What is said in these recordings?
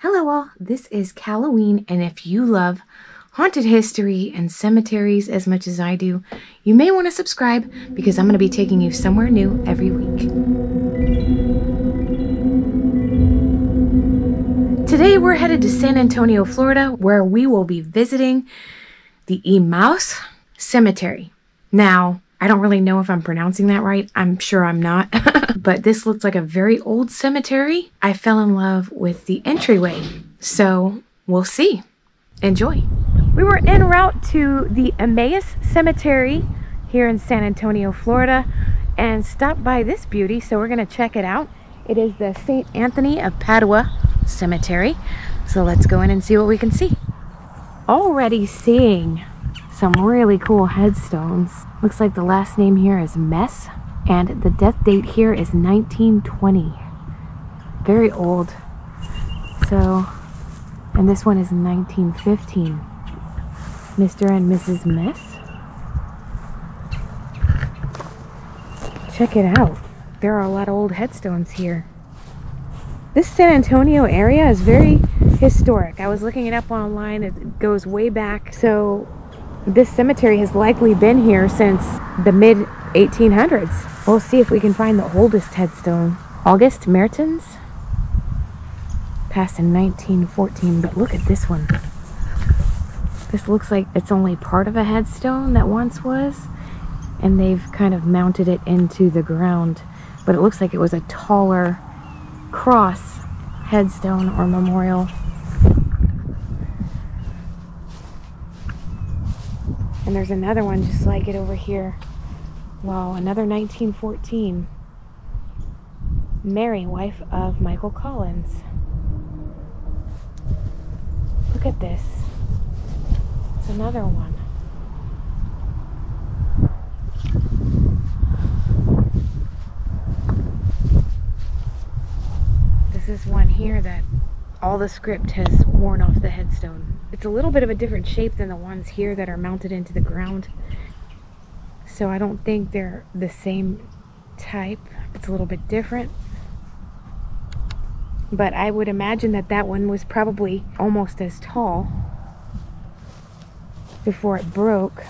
Hello all, this is Halloween, and if you love haunted history and cemeteries as much as I do, you may want to subscribe because I'm going to be taking you somewhere new every week. Today we're headed to San Antonio, Florida, where we will be visiting the Emmaus Cemetery. Now, I don't really know if I'm pronouncing that right. I'm sure I'm not. But this looks like a very old cemetery. I fell in love with the entryway. So we'll see. Enjoy. We were en route to the Emmaus Cemetery here in San Antonio, Florida, and stopped by this beauty. So we're going to check it out. It is the St. Anthony of Padua Cemetery. So let's go in and see what we can see. Already seeing some really cool headstones. Looks like the last name here is Mess, and the death date here is 1920. Very old. So, and this one is 1915. Mr. and Mrs. Mess. Check it out. There are a lot of old headstones here. This San Antonio area is very historic. I was looking it up online. It goes way back. So this cemetery has likely been here since the mid-1800s. We'll see if we can find the oldest headstone. August Mertens, passed in 1914, but look at this one. This looks like it's only part of a headstone that once was, and they've kind of mounted it into the ground, but it looks like it was a taller cross headstone or memorial. And there's another one just like it over here. Wow, another 1914. Mary, wife of Michael Collins. Look at this. It's another one. This is one here that all the script has worn off the headstone. It's a little bit of a different shape than the ones here that are mounted into the ground. So I don't think they're the same type. It's a little bit different. But I would imagine that that one was probably almost as tall before it broke.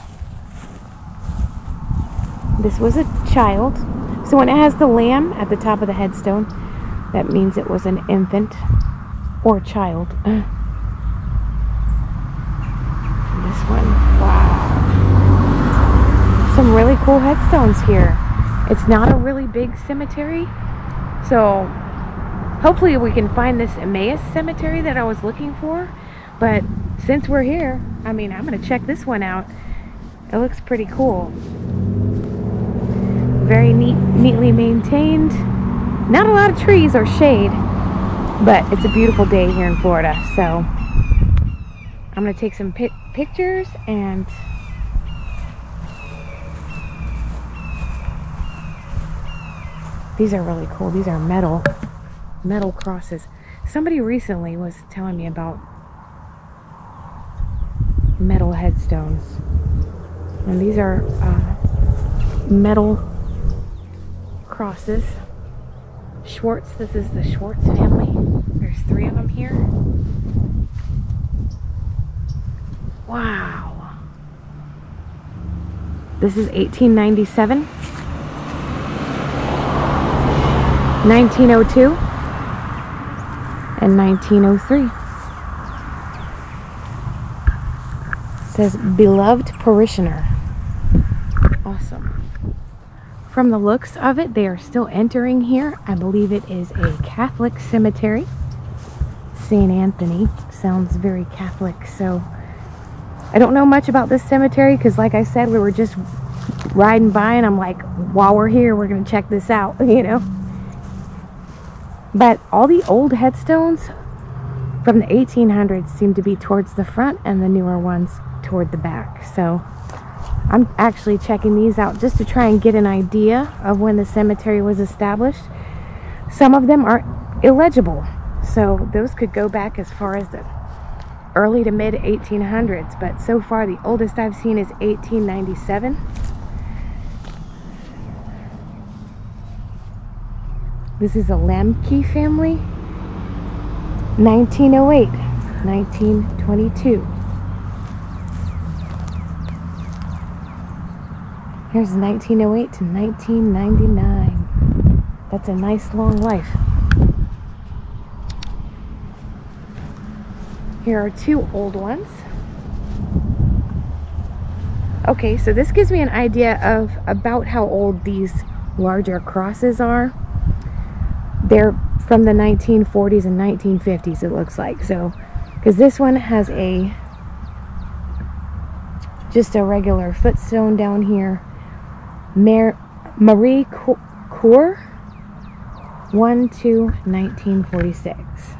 This was a child. So when it has the lamb at the top of the headstone, that means it was an infant or child. This one, wow. Some really cool headstones here. It's not a really big cemetery, so hopefully we can find this Emmaus Cemetery that I was looking for. But since we're here, I mean, I'm gonna check this one out. It looks pretty cool. Very neatly maintained. Not a lot of trees or shade, but it's a beautiful day here in Florida, so I'm gonna take some pictures and these are really cool. These are metal crosses. Somebody recently was telling me about metal headstones, and these are metal crosses. Schwartz, this is the Schwartz family. There's 3 of them here. Wow. This is 1897, 1902, and 1903. It says beloved parishioner. Awesome. From the looks of it, they are still entering here. I believe it is a Catholic cemetery. St. Anthony sounds very Catholic, so I don't know much about this cemetery because, like I said, we were just riding by and I'm like, while we're here, we're going to check this out, you know. But all the old headstones from the 1800s seem to be towards the front and the newer ones toward the back. So I'm actually checking these out just to try and get an idea of when the cemetery was established. Some of them are illegible, so those could go back as far as the early to mid 1800s, but so far the oldest I've seen is 1897. This is a Lemke family. 1908, 1922. Here's 1908 to 1999. That's a nice long life. Here are two old ones. Okay, so this gives me an idea of about how old these larger crosses are. They're from the 1940s and 1950s, it looks like. So, because this one has just a regular footstone down here. Marie Coeur, 1/2/1946.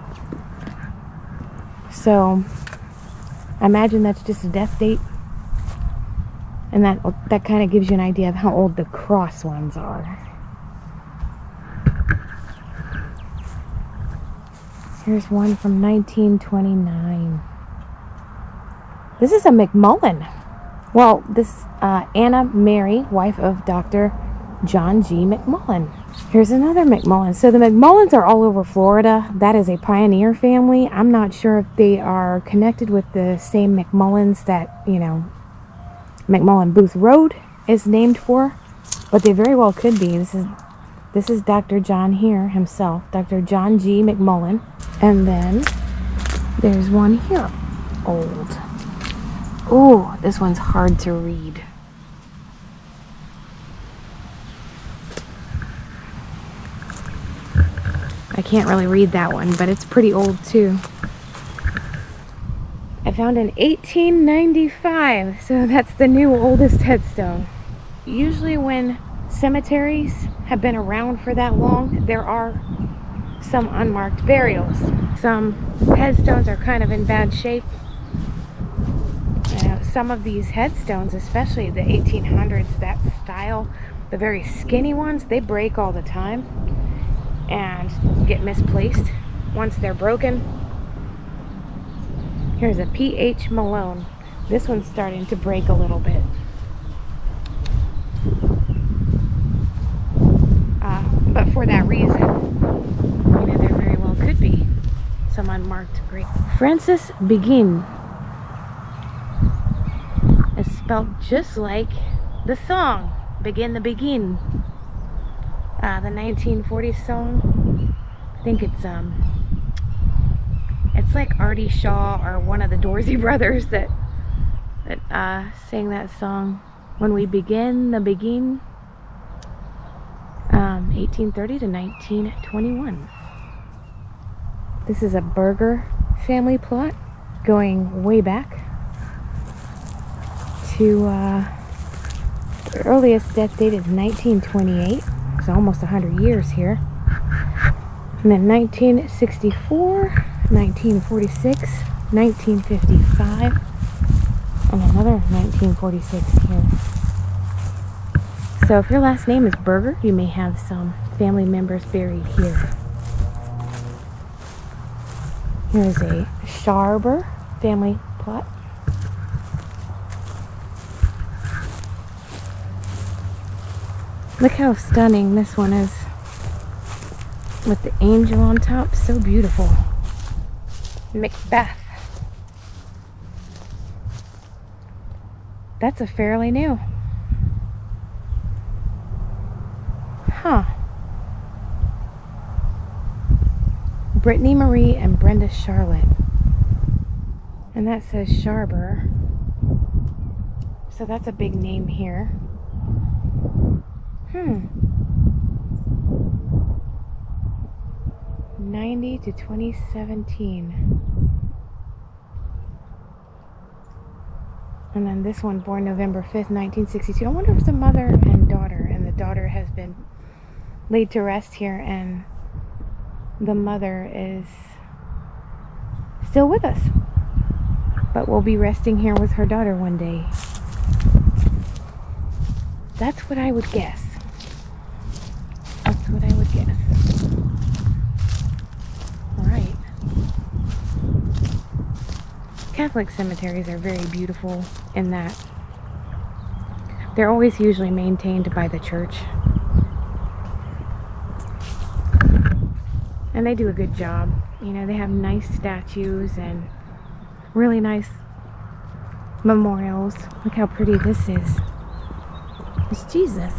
So, I imagine that's just a death date. And that kind of gives you an idea of how old the cross ones are. Here's one from 1929. This is a McMullen. Well, this Anna Mary, wife of Dr. John G. McMullen. Here's another McMullen. So the McMullens are all over Florida. That is a pioneer family. I'm not sure if they are connected with the same McMullens that, you know, McMullen Booth Road is named for, but they very well could be. This is Dr. John here himself, Dr. John G. McMullen. And then there's one here, old. Oh, this one's hard to read. I can't really read that one, but it's pretty old too. I found an 1895, so that's the new oldest headstone. Usually when cemeteries have been around for that long, there are some unmarked burials. Some headstones are kind of in bad shape. Some of these headstones, especially the 1800s, that style, the very skinny ones, they break all the time and get misplaced once they're broken. Here's a P.H. Malone. This one's starting to break a little bit. But for that reason, you know, there very well could be some unmarked grave. Francis Begin is spelled just like the song, Begin the Begin. The 1940s song. I think it's like Artie Shaw or one of the Dorsey brothers that sang that song. When we begin the begin. 1830 to 1921. This is a Berger family plot going way back to the earliest death date is 1928, so almost 100 years here. And then 1964, 1946, 1955, and another 1946 here. So if your last name is Berger, you may have some family members buried here. Here's a Sharber family plot. Look how stunning this one is with the angel on top. So beautiful. Macbeth. That's a fairly new. Huh. Brittany Marie and Brenda Charlotte. And that says Sharber. So that's a big name here. 90 to 2017. And then this one born November 5th, 1962. I wonder if it's a mother and daughter, and the daughter has been laid to rest here, and the mother is still with us, but will be resting here with her daughter one day. That's what I would guess. That's what I would guess. Alright. Catholic cemeteries are very beautiful in that they're always usually maintained by the church. And they do a good job. You know, they have nice statues and really nice memorials. Look how pretty this is. It's Jesus.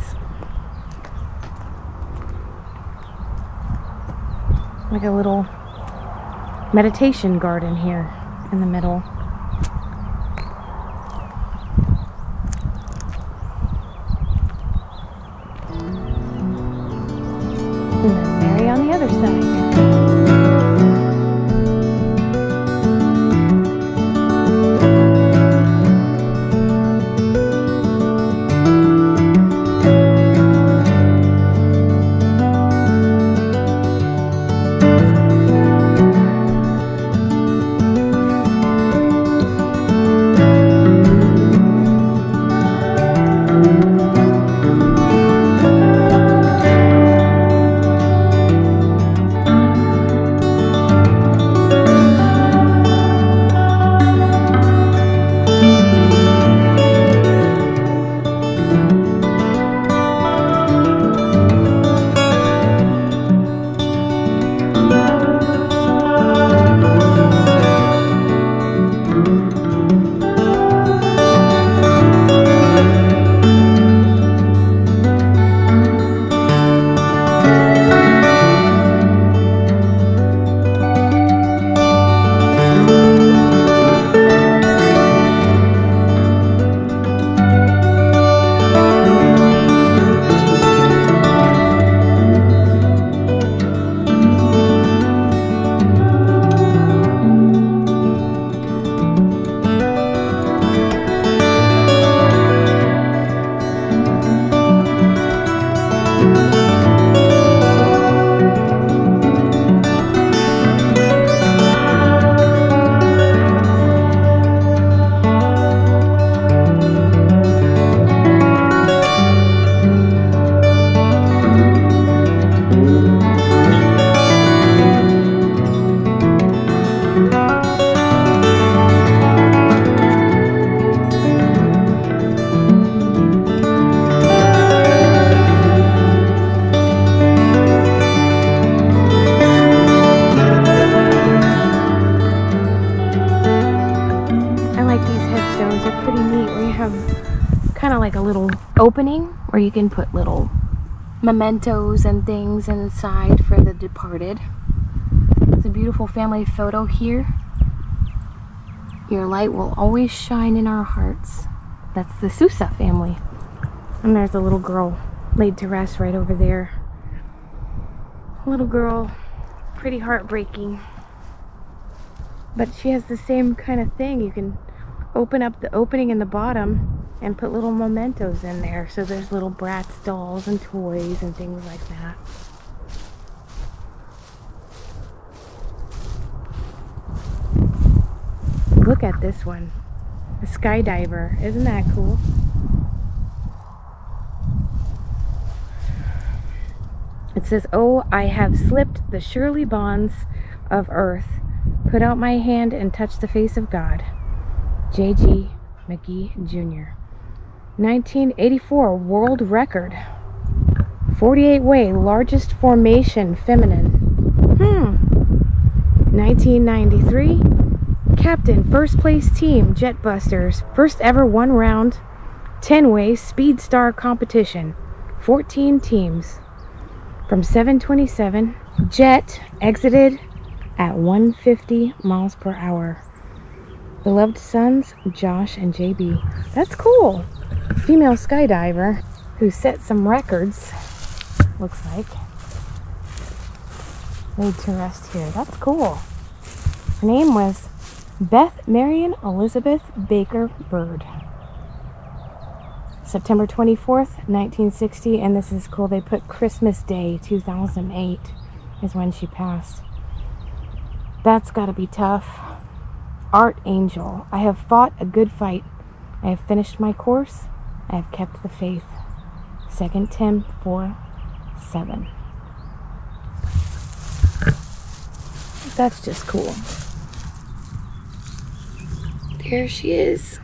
Like a little meditation garden here in the middle. And then Mary on the other side. Like a little opening where you can put little mementos and things inside for the departed. It's a beautiful family photo here. Your light will always shine in our hearts. That's the Sousa family. And there's a little girl laid to rest right over there. Little girl, pretty heartbreaking. But she has the same kind of thing. You can open up the opening in the bottom and put little mementos in there. So there's little Bratz dolls and toys and things like that. Look at this one. A skydiver. Isn't that cool? It says, "Oh, I have slipped the surely bonds of earth. Put out my hand and touch the face of God." J.G. McGee Jr. 1984 world record. 48-way largest formation feminine. 1993 captain first place team Jetbusters first ever 1 round 10-way speed star competition. 14 teams. From 727 jet exited at 150 miles per hour. Beloved sons Josh and JB. That's cool. Female skydiver who set some records, looks like. Laid to rest here. That's cool. Her name was Beth Marion Elizabeth Baker Bird. September 24th, 1960, and this is cool. They put Christmas Day 2008 is when she passed. That's gotta be tough. Art Angel. I have fought a good fight. I have finished my course. I have kept the faith. 2 Tim 4:7. That's just cool. There she is.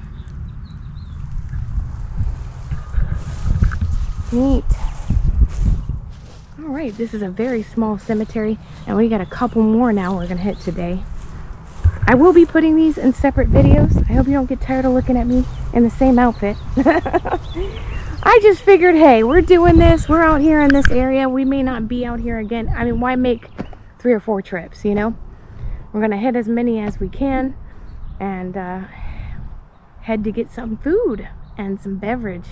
Neat. All right, this is a very small cemetery, and we got a couple more now we're gonna hit today. I will be putting these in separate videos. I hope you don't get tired of looking at me in the same outfit. I just figured, hey, we're doing this. We're out here in this area. We may not be out here again. I mean, why make 3 or 4 trips, you know? We're gonna hit as many as we can and head to get some food and some beverage.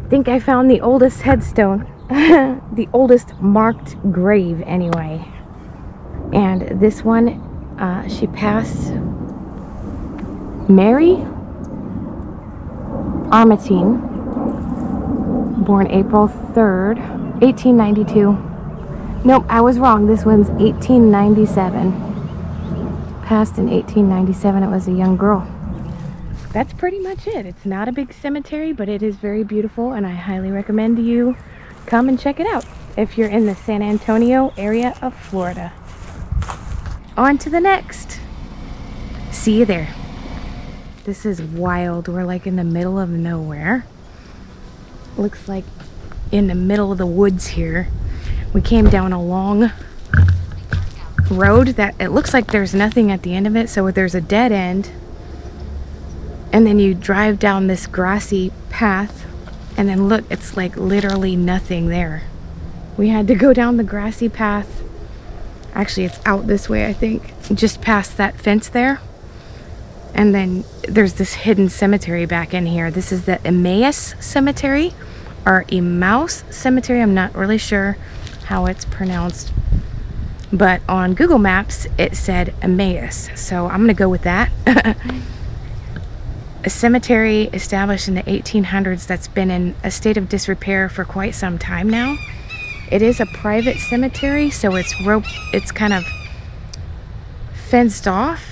I think I found the oldest headstone, the oldest marked grave anyway. And this one, she passed Mary Armatine, born April 3rd, 1892. Nope, I was wrong. This one's 1897. Passed in 1897. It was a young girl. That's pretty much it. It's not a big cemetery, but it is very beautiful, and I highly recommend you come and check it out if you're in the San Antonio area of Florida. On to the next. See you there. This is wild. We're like in the middle of nowhere. Looks like in the middle of the woods here. We came down a long road that it looks like there's nothing at the end of it, so there's a dead end. And then you drive down this grassy path, and then look, it's like literally nothing there. We had to go down the grassy path. Actually, it's out this way, I think, just past that fence there. And then there's this hidden cemetery back in here. This is the Emmaus Cemetery, or Emmaus Cemetery. I'm not really sure how it's pronounced, but on Google Maps it said Emmaus, so I'm gonna go with that. A cemetery established in the 1800s that's been in a state of disrepair for quite some time now. It is a private cemetery, so it's kind of fenced off,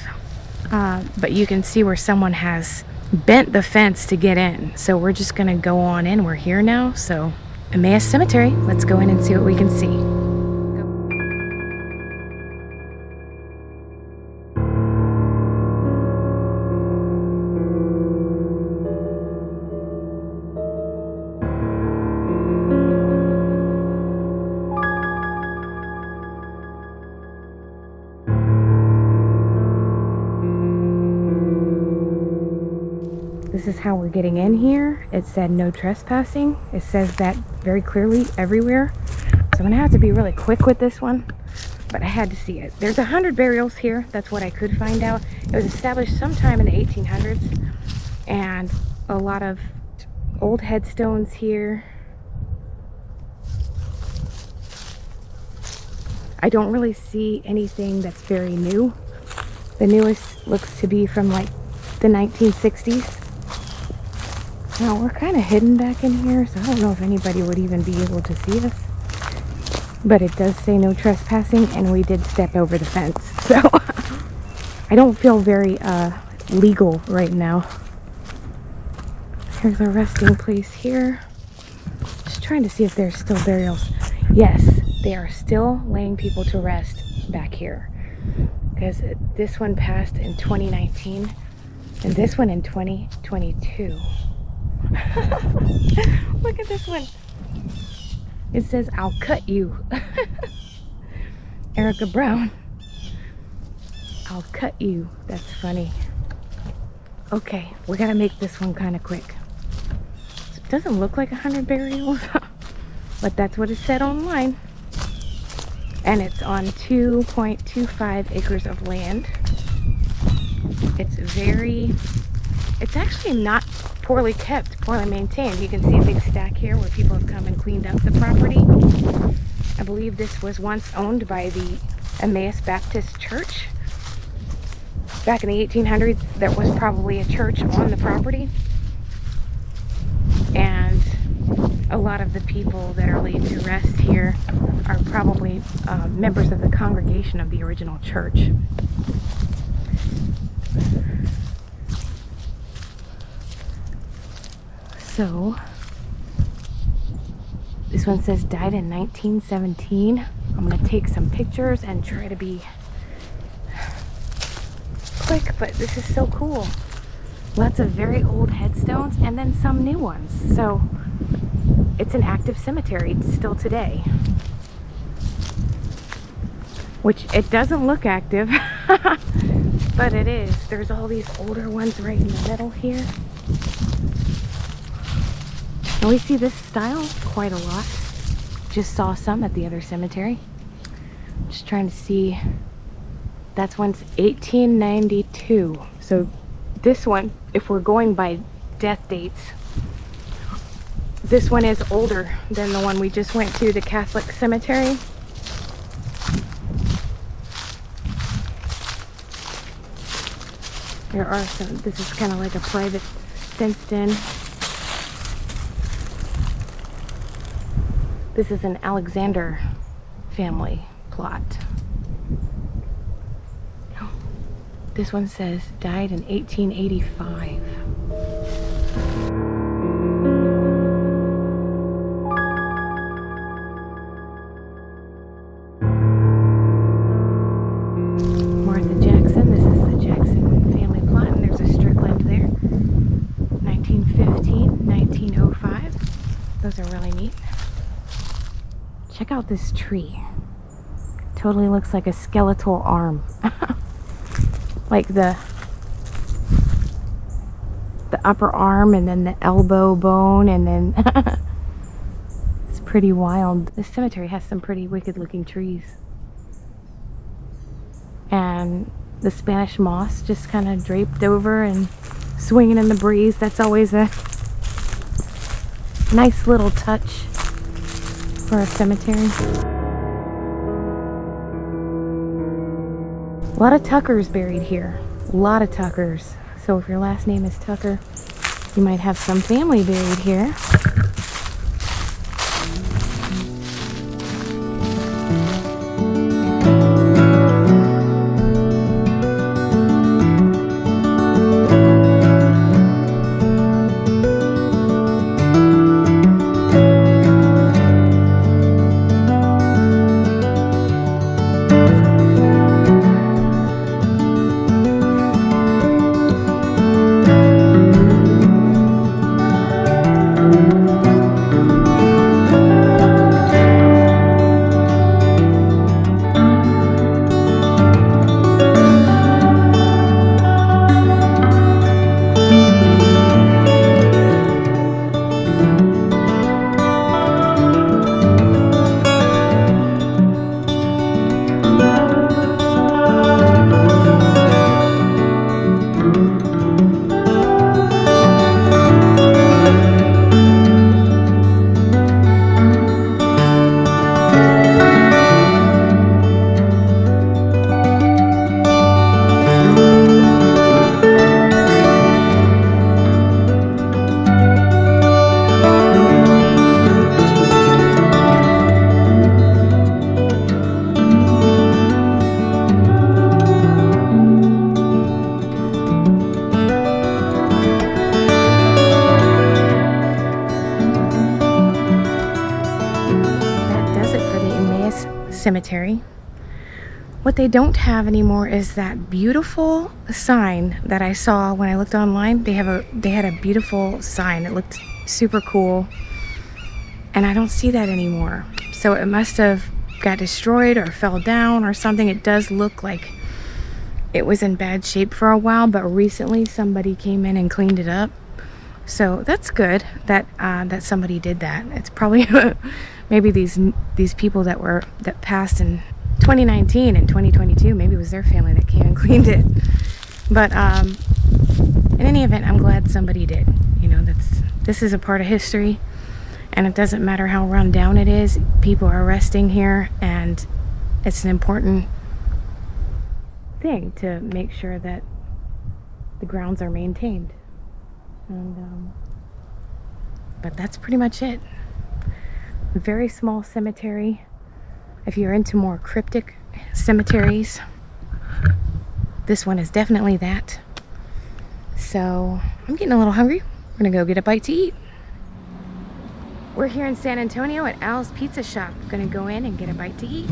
but you can see where someone has bent the fence to get in. So we're just gonna go on in. We're here now, so Emmaus Cemetery. Let's go in and see what we can see. This is how we're getting in here. It said no trespassing. It says that very clearly everywhere. So I'm gonna have to be really quick with this one, but I had to see it. There's 100 burials here. That's what I could find out. It was established sometime in the 1800s, and a lot of old headstones here. I don't really see anything that's very new. The newest looks to be from like the 1960s. Now we're kind of hidden back in here, so I don't know if anybody would even be able to see us. But it does say no trespassing, and we did step over the fence, so I don't feel very legal right now. Here's a resting place here. Just trying to see if there's still burials. Yes, they are still laying people to rest back here, because this one passed in 2019 and this one in 2022. Look at this one. It says, "I'll cut you." Erica Brown. I'll cut you. That's funny. Okay, we gotta make this one kind of quick. It doesn't look like 100 burials, but that's what it said online. And it's on 2.25 acres of land. It's actually not poorly kept, poorly maintained. You can see a big stack here where people have come and cleaned up the property. I believe this was once owned by the Emmaus Baptist church. Back in the 1800s, there was probably a church on the property. And a lot of the people that are laid to rest here are probably members of the congregation of the original church. So, this one says died in 1917. I'm going to take some pictures and try to be quick, but this is so cool. Lots of very old headstones and then some new ones. So, it's an active cemetery still today. Which it doesn't look active, but it is. There's all these older ones right in the middle here. And we see this style quite a lot. Just saw some at the other cemetery. Just trying to see. That's one's 1892. So this one, if we're going by death dates, this one is older than the one we just went to, the Catholic cemetery. There are some, this is kind of like a private fenced in. This is an Alexander family plot. This one says died in 1885. Martha Jackson, this is the Jackson family plot, and there's a Strickland there. 1915, 1905. Those are really neat. Check out this tree. Totally looks like a skeletal arm. Like the upper arm and then the elbow bone, and then it's pretty wild. This cemetery has some pretty wicked looking trees. And the Spanish moss just kind of draped over and swinging in the breeze. That's always a nice little touch for a cemetery. A lot of Tuckers buried here. A lot of Tuckers. So if your last name is Tucker, you might have some family buried here. Cemetery. What they don't have anymore is that beautiful sign that I saw when I looked online. They had a beautiful sign. It looked super cool, and I don't see that anymore. So it must have got destroyed or fell down or something. It does look like it was in bad shape for a while, but recently somebody came in and cleaned it up. So that's good that that somebody did that. It's probably maybe these people that passed in 2019 and 2022, maybe it was their family that came and cleaned it. But in any event, I'm glad somebody did. You know, this is a part of history, and it doesn't matter how run down it is. People are resting here, and it's an important thing to make sure that the grounds are maintained. And but that's pretty much it. Very small cemetery. If you're into more cryptic cemeteries, this one is definitely that. So I'm getting a little hungry. We're gonna go get a bite to eat. We're here in San Antonio at Al's Pizza Shop. Gonna go in and get a bite to eat.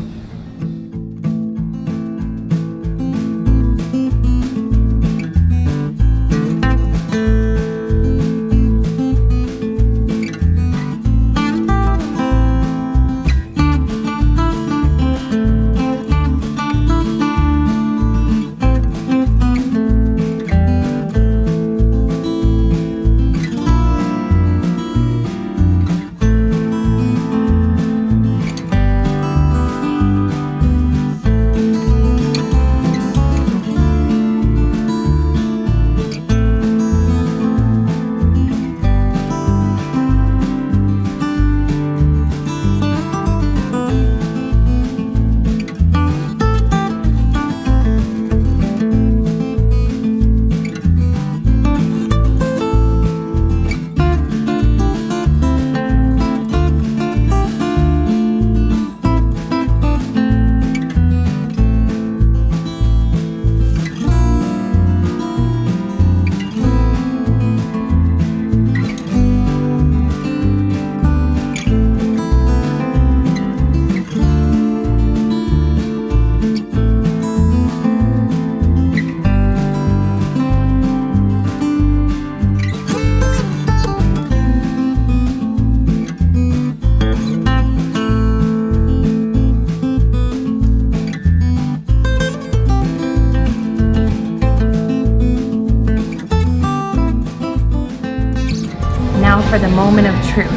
for the moment of truth.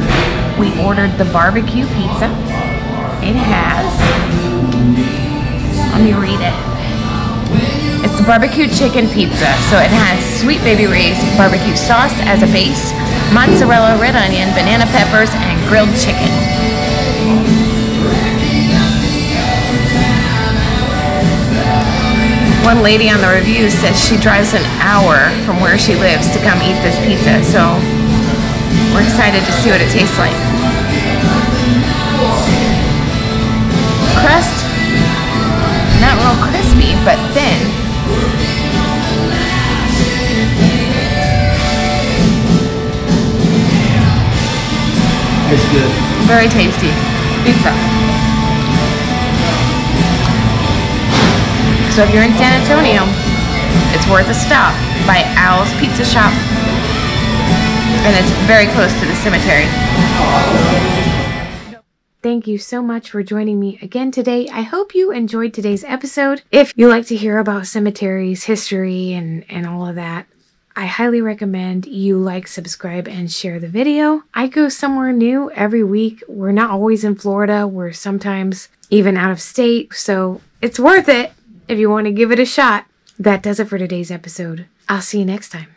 We ordered the barbecue pizza. It has, let me read it. It's the barbecue chicken pizza. So it has Sweet Baby Ray's barbecue sauce as a base, mozzarella, red onion, banana peppers, and grilled chicken. One lady on the review says she drives an hour from where she lives to come eat this pizza, so we're excited to see what it tastes like. Crust, not real crispy, but thin. It's good. Very tasty pizza. So if you're in San Antonio, it's worth a stop by Owl's Pizza Shop, and it's very close to the cemetery. Thank you so much for joining me again today. I hope you enjoyed today's episode. If you like to hear about cemeteries, history, and all of that, I highly recommend you like, subscribe, and share the video. I go somewhere new every week. We're not always in Florida. We're sometimes even out of state, so it's worth it if you want to give it a shot. That does it for today's episode. I'll see you next time.